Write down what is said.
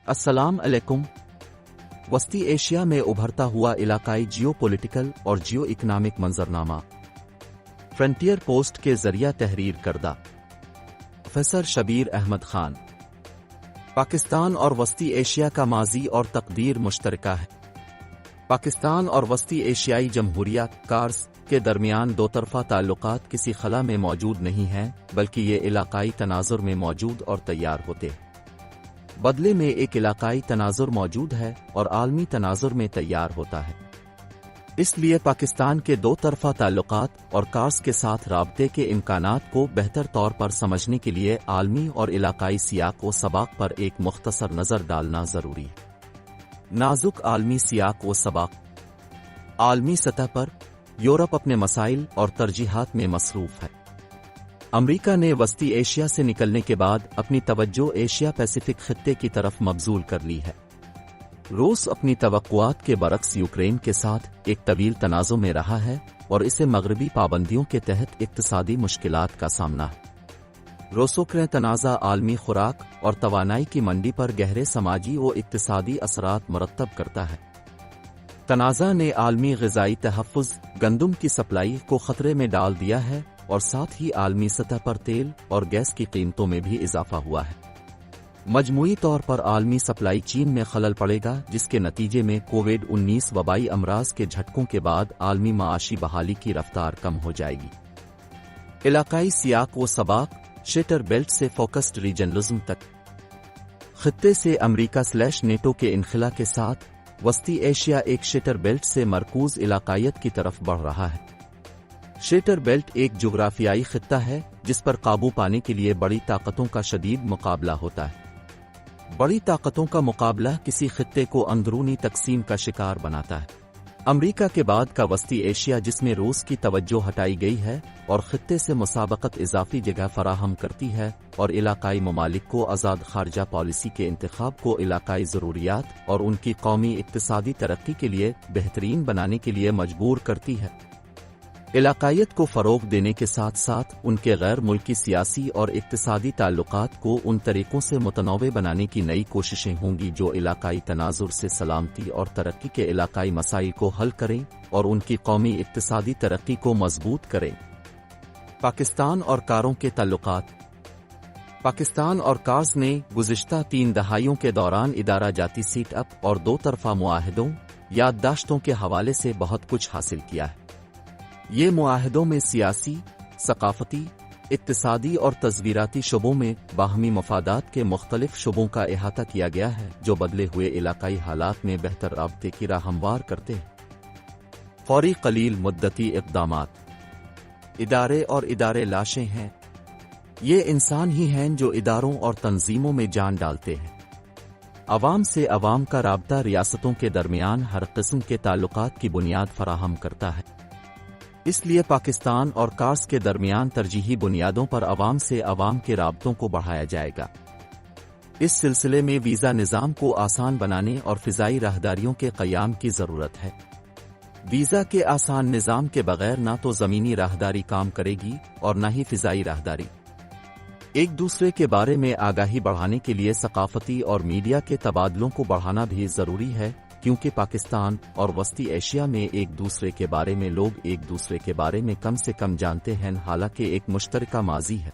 अस्सलाम अलैकुम। वस्ती एशिया में उभरता हुआ इलाकाई जियो पॉलिटिकल और जियो इकनॉमिक मंजरनामा। फ्रंटियर पोस्ट के जरिया तहरीर करदा प्रोफेसर शबीर अहमद खान। पाकिस्तान और वस्ती एशिया का माजी और तकदीर मुश्तरका है। पाकिस्तान और वस्ती एशियाई जमहूरिया कार्स के दरमियान दो तरफा ताल्लुकात किसी खला में मौजूद नहीं हैं, बल्कि ये इलाकाई तनाजुर में मौजूद और तैयार होते हैं। बदले में एक इलाकाई तनाजुर मौजूद है और आलमी तनाजुर में तैयार होता है। इसलिए पाकिस्तान के दो तरफा ताल्लुकात और कार्स के साथ राब्ते के इम्कानात को बेहतर तौर पर समझने के लिए आलमी और इलाकाई सियाक व सबाक पर एक मुख्तसर नज़र डालना ज़रूरी है। नाजुक आलमी सियाक व सबाक। आलमी सतह पर यूरोप अपने मसाइल और तरजीहात में मसरूफ है। अमरीका ने वस्ती एशिया से निकलने के बाद अपनी तवज्जो एशिया पैसिफिक खित्ते की तरफ मबजूल कर ली है। रूस अपनी तवक्कुआत के बरक्स यूक्रेन के साथ एक तवील तनाज़ो में रहा है और इसे मगरबी पाबंदियों के तहत इक्तिसादी मुश्किलात का सामना है। रूस-यूक्रेन तनाज़ा आलमी खुराक और तवानाई की मंडी पर गहरे समाजी व इक्तिसादी असरात मुरत्तब करता है। तनाज़ा ने आलमी ग़िज़ाई तहफ़्फ़ुज़, गंदम की सप्लाई को खतरे में डाल दिया है और साथ ही आलमी सतह पर तेल और गैस की कीमतों में भी इजाफा हुआ है। मजमूई तौर पर आलमी सप्लाई चीन में खलल पड़ेगा, जिसके नतीजे में कोविड-19 वबाई अमराज के झटकों के बाद आलमी माशी बहाली की रफ्तार कम हो जाएगी। इलाकाई सियाक व सबाक। शेटर बेल्ट से फोकस्ड रीजनलिज्म तक। खित्ते से अमरीका/नेटो के इनखिला के साथ वस्ती एशिया एक शेटर बेल्ट से मरकूज इलाकायत की तरफ बढ़ रहा है। शेटर बेल्ट एक जुग्राफियाई खित्ता है जिस पर काबू पाने के लिए बड़ी ताकतों का शदीद मुकाबला होता है। बड़ी ताकतों का मुकाबला किसी खित्ते को अंदरूनी तकसीम का शिकार बनाता है। अमरीका के बाद का वस्ती एशिया, जिसमें रूस की तवज्जो हटाई गई है और खित्ते से मुसाबकत इजाफी जगह फराहम करती है और इलाकाई ममालिक को आज़ाद खारजा पॉलिसी के इंतखाब को इलाकाई ज़रूरियात और उनकी कौमी इक्तिसादी तरक्की के लिए बेहतरीन बनाने के लिए मजबूर करती है। इलाकायत को फ़रोग़ देने के साथ साथ उनके गैर मुल्की सियासी और इक्तिसादी ताल्लुकात को उन तरीक़ों से मुतनव्वे बनाने की नई कोशिशें होंगी जो इलाकाई तनाजुर से सलामती और तरक्की के इलाकाई मसाइल को हल करें और उनकी कौमी इक्तिसादी तरक्की को मजबूत करें। पाकिस्तान और कारों के ताल्लुकात। पाकिस्तान और कार्स ने गुज़िश्ता 3 दहाइयों के दौरान इदारा जाती सीट अप और दो तरफा मुआहदों, याददाश्तों के हवाले से बहुत कुछ हासिल किया है। ये मुआहदों में सियासी, सकाफती, इक्तिसादी और तज़वीराती शुबों में बाहमी मफादात के मुख्तलिफ शुबों का इहाता किया गया है, जो बदले हुए इलाकाई हालात में बेहतर राब्ते की राह हमवार करते हैं। फौरी कलील मुद्दती इक़दामात। इदारे और इदारे लाशें हैं। ये इंसान ही हैं जो इदारों और तंजीमों में जान डालते हैं। अवाम से अवाम का राब्ता रियासतों के दरमियान हर किस्म के ताल्लुकात की बुनियाद फराहम करता है। इसलिए पाकिस्तान और कार्स के दरमियान तरजीही बुनियादों पर अवाम से अवाम के राब्तों को बढ़ाया जाएगा। इस सिलसिले में वीज़ा निज़ाम को आसान बनाने और फ़िज़ाई राहदारियों के क़याम की ज़रूरत है। वीज़ा के आसान निज़ाम के बगैर ना तो ज़मीनी राहदारी काम करेगी और ना ही फ़िज़ाई राहदारी। एक दूसरे के बारे में आगाही बढ़ाने के लिए सकाफती और मीडिया के तबादलों को बढ़ाना भी ज़रूरी है, क्योंकि पाकिस्तान और वस्ती एशिया में एक दूसरे के बारे में लोग एक दूसरे के बारे में कम से कम जानते हैं, हालांकि एक मुश्तरका माजी है।